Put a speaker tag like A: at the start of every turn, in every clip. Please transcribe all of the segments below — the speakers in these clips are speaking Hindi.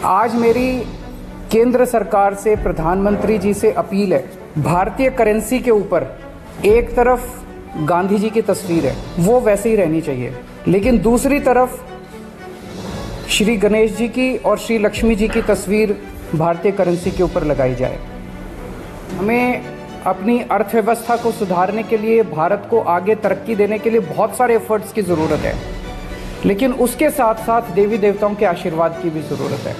A: आज मेरी केंद्र सरकार से, प्रधानमंत्री जी से अपील है, भारतीय करेंसी के ऊपर एक तरफ गांधी जी की तस्वीर है, वो वैसे ही रहनी चाहिए, लेकिन दूसरी तरफ श्री गणेश जी की और श्री लक्ष्मी जी की तस्वीर भारतीय करेंसी के ऊपर लगाई जाए। हमें अपनी अर्थव्यवस्था को सुधारने के लिए, भारत को आगे तरक्की देने के लिए बहुत सारे एफर्ट्स की ज़रूरत है, लेकिन उसके साथ साथ देवी देवताओं के आशीर्वाद की भी ज़रूरत है।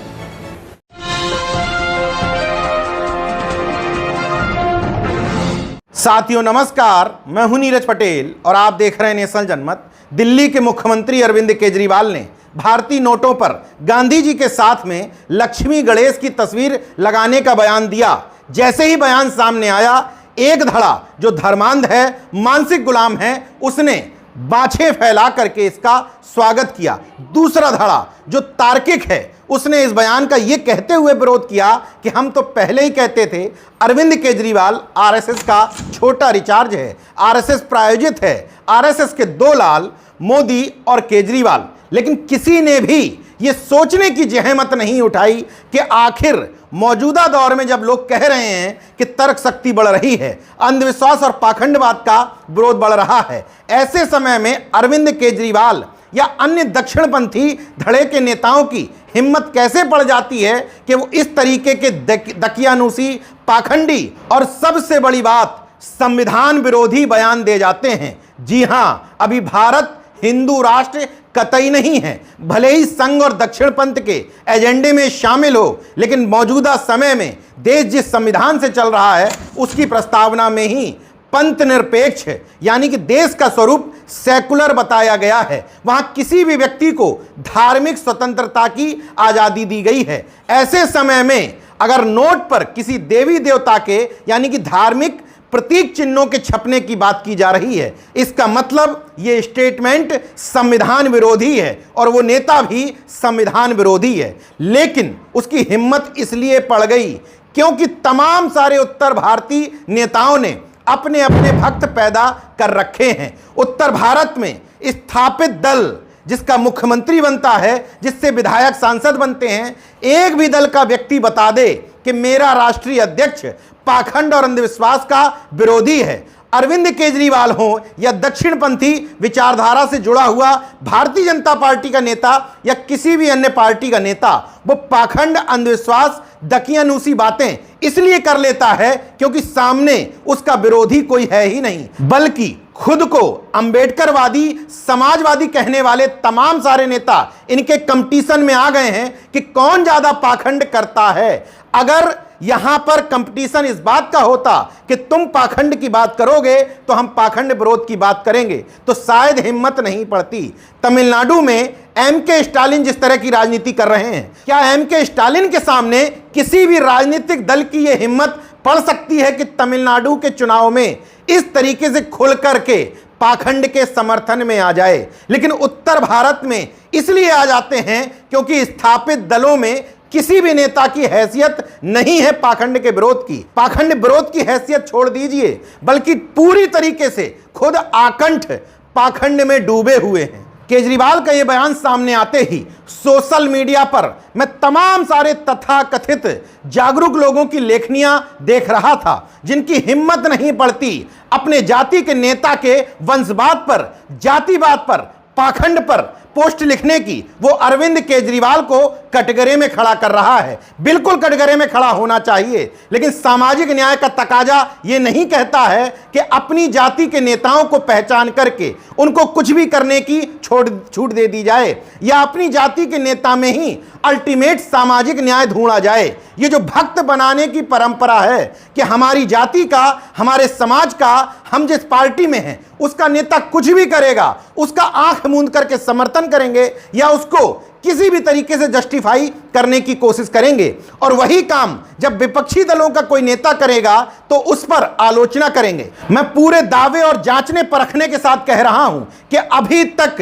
B: साथियों नमस्कार, मैं हूं नीरज पटेल और आप देख रहे हैं नेशनल जनमत। दिल्ली के मुख्यमंत्री अरविंद केजरीवाल ने भारतीय नोटों पर गांधी जी के साथ में लक्ष्मी गणेश की तस्वीर लगाने का बयान दिया। जैसे ही बयान सामने आया, एक धड़ा जो धर्मांध है, मानसिक गुलाम है, उसने बाछें फैला करके इसका स्वागत किया। दूसरा धड़ा जो तार्किक है, उसने इस बयान का यह कहते हुए विरोध किया कि हम तो पहले ही कहते थे अरविंद केजरीवाल आरएसएस का छोटा रिचार्ज है, आरएसएस प्रायोजित है, आरएसएस के दो लाल मोदी और केजरीवाल। लेकिन किसी ने भी ये सोचने की जहमत नहीं उठाई कि आखिर मौजूदा दौर में जब लोग कह रहे हैं कि तर्क शक्ति बढ़ रही है, अंधविश्वास और पाखंडवाद का विरोध बढ़ रहा है, ऐसे समय में अरविंद केजरीवाल या अन्य दक्षिणपंथी धड़े के नेताओं की हिम्मत कैसे पड़ जाती है कि वो इस तरीके के दकियानूसी, पाखंडी और सबसे बड़ी बात संविधान विरोधी बयान दे जाते हैं। जी हां, अभी भारत हिंदू राष्ट्र कतई नहीं है। भले ही संघ और दक्षिणपंथ के एजेंडे में शामिल हो, लेकिन मौजूदा समय में देश जिस संविधान से चल रहा है, उसकी प्रस्तावना में ही पंथ निरपेक्ष यानी कि देश का स्वरूप सेकुलर बताया गया है। वहां किसी भी व्यक्ति को धार्मिक स्वतंत्रता की आजादी दी गई है। ऐसे समय में अगर नोट पर किसी देवी देवता के यानी कि धार्मिक प्रतीक चिन्हों के छपने की बात की जा रही है, इसका मतलब यह स्टेटमेंट संविधान विरोधी है और वो नेता भी संविधान विरोधी है। लेकिन उसकी हिम्मत इसलिए पड़ गई क्योंकि तमाम सारे उत्तर भारतीय नेताओं ने अपने अपने भक्त पैदा कर रखे हैं। उत्तर भारत में स्थापित दल जिसका मुख्यमंत्री बनता है, जिससे विधायक सांसद बनते हैं, एक भी दल का व्यक्ति बता दे कि मेरा राष्ट्रीय अध्यक्ष पाखंड और अंधविश्वास का विरोधी है। अरविंद केजरीवाल हो या दक्षिणपंथी विचारधारा से जुड़ा हुआ भारतीय जनता पार्टी का नेता या किसी भी अन्य पार्टी का नेता, वो पाखंड, अंधविश्वास, दकियानूसी बातें इसलिए कर लेता है क्योंकि सामने उसका विरोधी कोई है ही नहीं, बल्कि खुद को अंबेडकरवादी, समाजवादी कहने वाले तमाम सारे नेता इनके कंपटीशन में आ गए हैं कि कौन ज्यादा पाखंड करता है। अगर यहां पर कंपटीशन इस बात का होता कि तुम पाखंड की बात करोगे तो हम पाखंड विरोध की बात करेंगे, तो शायद हिम्मत नहीं पड़ती। तमिलनाडु में एमके स्टालिन जिस तरह की राजनीति कर रहे हैं, क्या एमके स्टालिन के सामने किसी भी राजनीतिक दल की यह हिम्मत पड़ सकती है कि तमिलनाडु के चुनाव में इस तरीके से खुल करके पाखंड के समर्थन में आ जाए? लेकिन उत्तर भारत में इसलिए आ जाते हैं क्योंकि स्थापित दलों में किसी भी नेता की हैसियत नहीं है पाखंड के विरोध की। पाखंड विरोध की हैसियत छोड़ दीजिए, बल्कि पूरी तरीके से खुद आकंठ पाखंड में डूबे हुए हैं। केजरीवाल का यह बयान सामने आते ही सोशल मीडिया पर मैं तमाम सारे तथाकथित जागरूक लोगों की लेखनियां देख रहा था, जिनकी हिम्मत नहीं पड़ती अपने जाति के नेता के वंशवाद पर, जातिवाद पर, पाखंड पर पोस्ट लिखने की। वो अरविंद केजरीवाल को कटघरे में खड़ा कर रहा है। बिल्कुल कटघरे में खड़ा होना चाहिए, लेकिन सामाजिक न्याय का तकाजा ये नहीं कहता है कि अपनी जाति के नेताओं को पहचान करके उनको कुछ भी करने की छूट दे दी जाए या अपनी जाति के नेता में ही अल्टीमेट सामाजिक न्याय ढूंढा जाए। ये जो भक्त बनाने की परंपरा है कि हमारी जाति का, हमारे समाज का, हम जिस पार्टी में हैं उसका नेता कुछ भी करेगा, उसका आंख मूंद करके समर्थन करेंगे या उसको किसी भी तरीके से जस्टिफाई करने की कोशिश करेंगे, और वही काम जब विपक्षी दलों का कोई नेता करेगा तो उस पर आलोचना करेंगे। मैं पूरे दावे और जांचने परखने के साथ कह रहा हूं कि अभी तक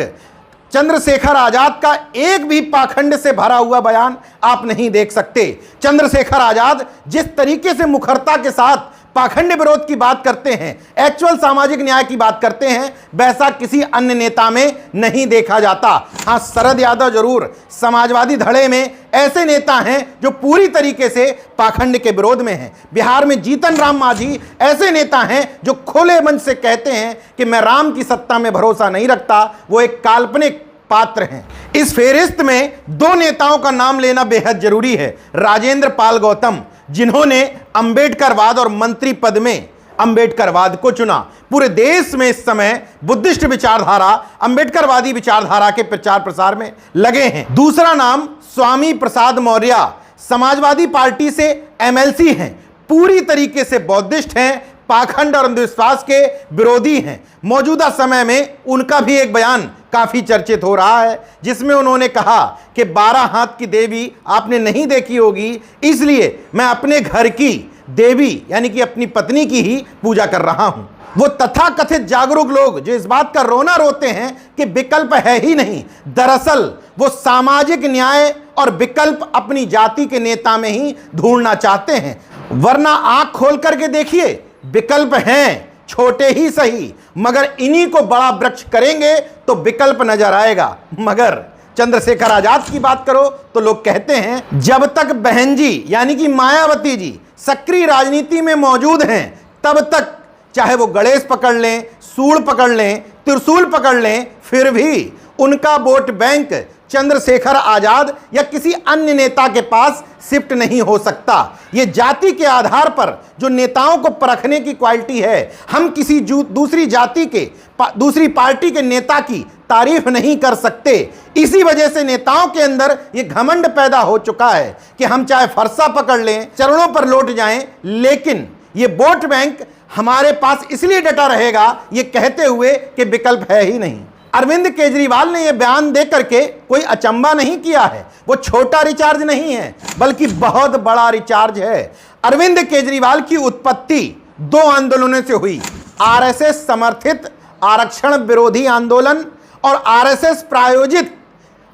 B: चंद्रशेखर आजाद का एक भी पाखंड से भरा हुआ बयान आप नहीं देख सकते। चंद्रशेखर आजाद जिस तरीके से मुखरता के साथ पाखंड विरोध की बात करते हैं, एक्चुअल सामाजिक न्याय की बात करते हैं, वैसा किसी अन्य नेता में नहीं देखा जाता। हां, शरद यादव जरूर समाजवादी धड़े में ऐसे नेता हैं जो पूरी तरीके से पाखंड के विरोध में हैं। बिहार में जीतन राम मांझी ऐसे नेता हैं जो खुले मन से कहते हैं कि मैं राम की सत्ता में भरोसा नहीं रखता, वो एक काल्पनिक पात्र हैं। इस फेरिस्त में दो नेताओं का नाम लेना बेहद जरूरी है। राजेंद्र पाल गौतम, जिन्होंने अंबेडकरवाद और मंत्री पद में अंबेडकरवाद को चुना। पूरे देश में इस समय बुद्धिस्ट विचारधारा, अंबेडकरवादी विचारधारा के प्रचार प्रसार में लगे हैं। दूसरा नाम स्वामी प्रसाद मौर्य, समाजवादी पार्टी से एमएलसी हैं, पूरी तरीके से बौद्धिस्ट हैं, पाखंड और अंधविश्वास के विरोधी हैं। मौजूदा समय में उनका भी एक बयान काफी चर्चित हो रहा है, जिसमें उन्होंने कहा कि 12 हाथ की देवी आपने नहीं देखी होगी, इसलिए मैं अपने घर की देवी यानी कि अपनी पत्नी की ही पूजा कर रहा हूं। वो तथाकथित जागरूक लोग जो इस बात का रोना रोते हैं कि विकल्प है ही नहीं, दरअसल वो सामाजिक न्याय और विकल्प अपनी जाति के नेता में ही ढूंढना चाहते हैं। वरना आंख खोल करके देखिए, विकल्प हैं, छोटे ही सही, मगर इन्हीं को बड़ा वृक्ष करेंगे तो विकल्प नजर आएगा। मगर चंद्रशेखर आजाद की बात करो तो लोग कहते हैं जब तक बहन जी यानी कि मायावती जी सक्रिय राजनीति में मौजूद हैं, तब तक चाहे वो गणेश पकड़ लें, सूड़ पकड़ लें, त्रिशूल पकड़ लें, फिर भी उनका वोट बैंक चंद्रशेखर आजाद या किसी अन्य नेता के पास शिफ्ट नहीं हो सकता। ये जाति के आधार पर जो नेताओं को परखने की क्वालिटी है, हम किसी दूसरी जाति के दूसरी पार्टी के नेता की तारीफ नहीं कर सकते। इसी वजह से नेताओं के अंदर ये घमंड पैदा हो चुका है कि हम चाहे फरसा पकड़ लें, चरणों पर लौट जाएं, लेकिन ये वोट बैंक हमारे पास इसलिए डटा रहेगा ये कहते हुए कि विकल्प है ही नहीं। अरविंद केजरीवाल ने यह बयान देकर के कोई अचंबा नहीं किया है। वो छोटा रिचार्ज नहीं है, बल्कि बहुत बड़ा रिचार्ज है। अरविंद केजरीवाल की उत्पत्ति 2 आंदोलनों से हुई, आरएसएस समर्थित आरक्षण विरोधी आंदोलन और आरएसएस प्रायोजित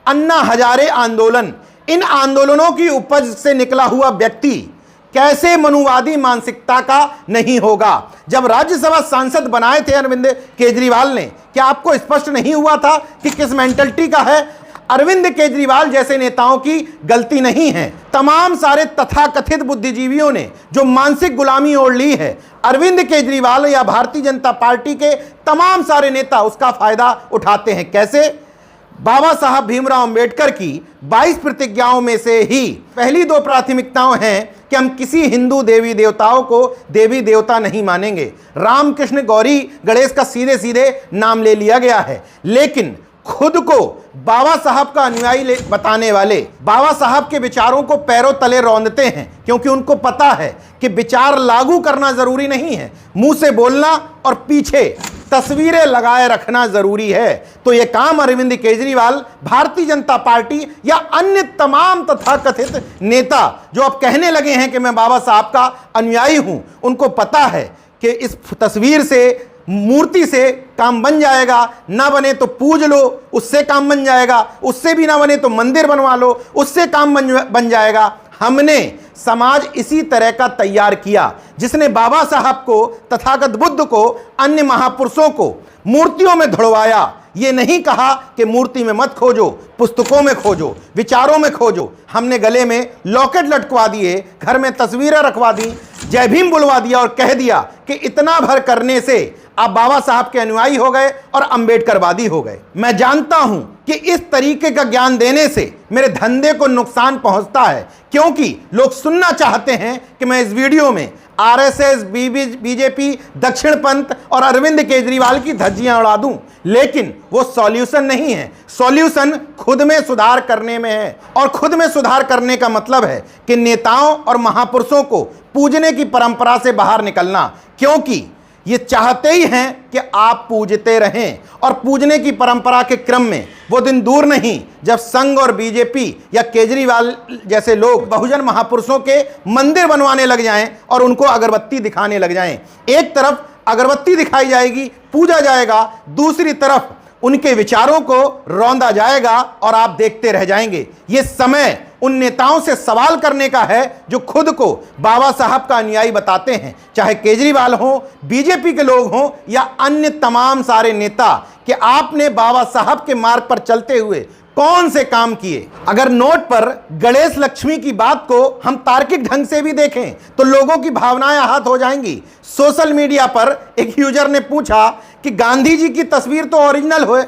B: अन्ना हजारे आंदोलन। इन आंदोलनों की उपज से निकला हुआ व्यक्ति कैसे मनुवादी मानसिकता का नहीं होगा। जब राज्यसभा सांसद बनाए थे अरविंद केजरीवाल ने, क्या आपको स्पष्ट नहीं हुआ था कि किस मेंटलिटी का है? अरविंद केजरीवाल जैसे नेताओं की गलती नहीं है। तमाम सारे तथाकथित बुद्धिजीवियों ने जो मानसिक गुलामी ओढ़ ली है, अरविंद केजरीवाल या भारतीय जनता पार्टी के तमाम सारे नेता उसका फायदा उठाते हैं। कैसे? बाबा साहब भीमराव अंबेडकर की 22 प्रतिज्ञाओं में से ही पहली 2 प्राथमिकताएं हैं कि हम किसी हिंदू देवी देवताओं को देवी देवता नहीं मानेंगे। राम कृष्ण गौरी गणेश का सीधे सीधे नाम ले लिया गया है, लेकिन खुद को बाबा साहब का अनुयायी बताने वाले बाबा साहब के विचारों को पैरों तले रौंदते हैं, क्योंकि उनको पता है कि विचार लागू करना जरूरी नहीं है, मुंह से बोलना और पीछे तस्वीरें लगाए रखना जरूरी है। तो यह काम अरविंद केजरीवाल, भारतीय जनता पार्टी या अन्य तमाम तथाकथित नेता जो अब कहने लगे हैं कि मैं बाबा साहब का अनुयायी हूं, उनको पता है कि इस तस्वीर से, मूर्ति से काम बन जाएगा, ना बने तो पूज लो, उससे काम बन जाएगा, उससे भी ना बने तो मंदिर बनवा लो, उससे काम बन जाएगा। हमने समाज इसी तरह का तैयार किया, जिसने बाबा साहब को, तथागत बुद्ध को, अन्य महापुरुषों को मूर्तियों में धुड़वाया। ये नहीं कहा कि मूर्ति में मत खोजो, पुस्तकों में खोजो, विचारों में खोजो। हमने गले में लॉकेट लटकवा दिए, घर में तस्वीरें रखवा दी, जय भीम बुलवा दिया और कह दिया कि इतना भर करने से आप बाबा साहब के अनुयायी हो गए और अंबेडकरवादी हो गए। मैं जानता हूं कि इस तरीके का ज्ञान देने से मेरे धंधे को नुकसान पहुंचता है, क्योंकि लोग सुनना चाहते हैं कि मैं इस वीडियो में आरएसएस, बीजेपी, दक्षिण पंथ और अरविंद केजरीवाल की धज्जियां उड़ा दूं, लेकिन वो सॉल्यूशन नहीं है। सॉल्यूशन खुद में सुधार करने में है, और खुद में सुधार करने का मतलब है कि नेताओं और महापुरुषों को पूजने की परंपरा से बाहर निकलना, क्योंकि ये चाहते ही हैं कि आप पूजते रहें। और पूजने की परंपरा के क्रम में वो दिन दूर नहीं जब संघ और बीजेपी या केजरीवाल जैसे लोग बहुजन महापुरुषों के मंदिर बनवाने लग जाएं और उनको अगरबत्ती दिखाने लग जाएं। एक तरफ अगरबत्ती दिखाई जाएगी, पूजा जाएगा, दूसरी तरफ उनके विचारों को रौंदा जाएगा और आप देखते रह जाएंगे। ये समय उन नेताओं से सवाल करने का है जो खुद को बाबा साहब का अनुयायी बताते हैं, चाहे केजरीवाल हो, बीजेपी के लोग हों या अन्य तमाम सारे नेता, कि आपने बाबा साहब के मार्ग पर चलते हुए कौन से काम किए। अगर नोट पर गणेश लक्ष्मी की बात को हम तार्किक ढंग से भी देखें तो लोगों की भावनाएं आहत हो जाएंगी। सोशल मीडिया पर एक यूजर ने पूछा कि गांधी जी की तस्वीर तो ओरिजिनल हो,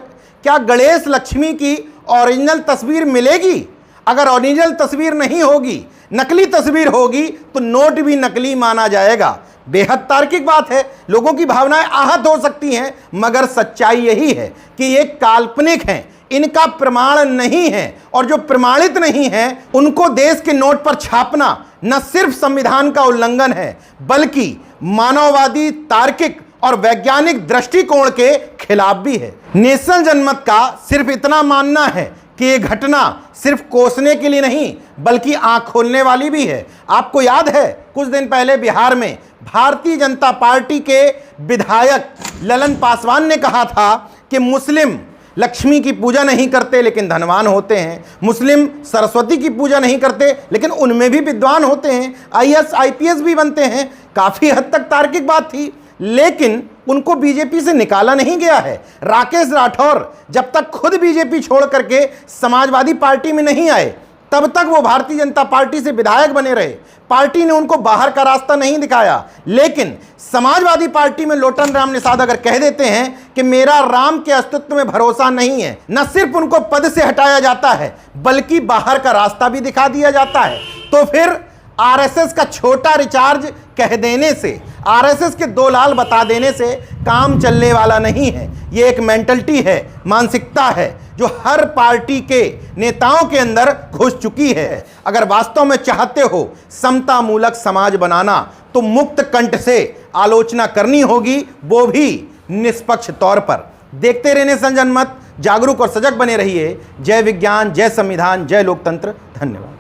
B: क्या गणेश लक्ष्मी की ओरिजिनल तस्वीर मिलेगी? अगर ओरिजिनल तस्वीर नहीं होगी, नकली तस्वीर होगी, तो नोट भी नकली माना जाएगा। बेहद तार्किक बात है, लोगों की भावनाएं आहत हो सकती हैं, मगर सच्चाई यही है कि ये काल्पनिक हैं, इनका प्रमाण नहीं है, और जो प्रमाणित नहीं है उनको देश के नोट पर छापना न सिर्फ संविधान का उल्लंघन है, बल्कि मानववादी, तार्किक और वैज्ञानिक दृष्टिकोण के खिलाफ भी है। नेशनल जनमत का सिर्फ इतना मानना है कि ये घटना सिर्फ कोसने के लिए नहीं बल्कि आंख खोलने वाली भी है। आपको याद है कुछ दिन पहले बिहार में भारतीय जनता पार्टी के विधायक ललन पासवान ने कहा था कि मुस्लिम लक्ष्मी की पूजा नहीं करते लेकिन धनवान होते हैं, मुस्लिम सरस्वती की पूजा नहीं करते लेकिन उनमें भी विद्वान होते हैं, आईएएस आईपीएस भी बनते हैं। काफी हद तक तार्किक बात थी, लेकिन उनको बीजेपी से निकाला नहीं गया है। राकेश राठौर जब तक खुद बीजेपी छोड़ करके समाजवादी पार्टी में नहीं आए तब तक वो भारतीय जनता पार्टी से विधायक बने रहे। पार्टी ने उनको बाहर का रास्ता नहीं दिखाया, लेकिन समाजवादी पार्टी में लोटन राम निषाद अगर कह देते हैं कि मेरा राम के अस्तित्व में भरोसा नहीं है, न सिर्फ उनको पद से हटाया जाता है बल्कि बाहर का रास्ता भी दिखा दिया जाता है। तो फिर आरएसएस का छोटा रिचार्ज कह देने से, आरएसएस के दो लाल बता देने से काम चलने वाला नहीं है। ये एक मेंटलिटी है, मानसिकता है जो हर पार्टी के नेताओं के अंदर घुस चुकी है। अगर वास्तव में चाहते हो समता मूलक समाज बनाना तो मुक्त कंठ से आलोचना करनी होगी, वो भी निष्पक्ष तौर पर। देखते रहने नेशनल जनमत, जागरूक और सजग बने रहिए। जय विज्ञान, जय संविधान, जय लोकतंत्र। धन्यवाद।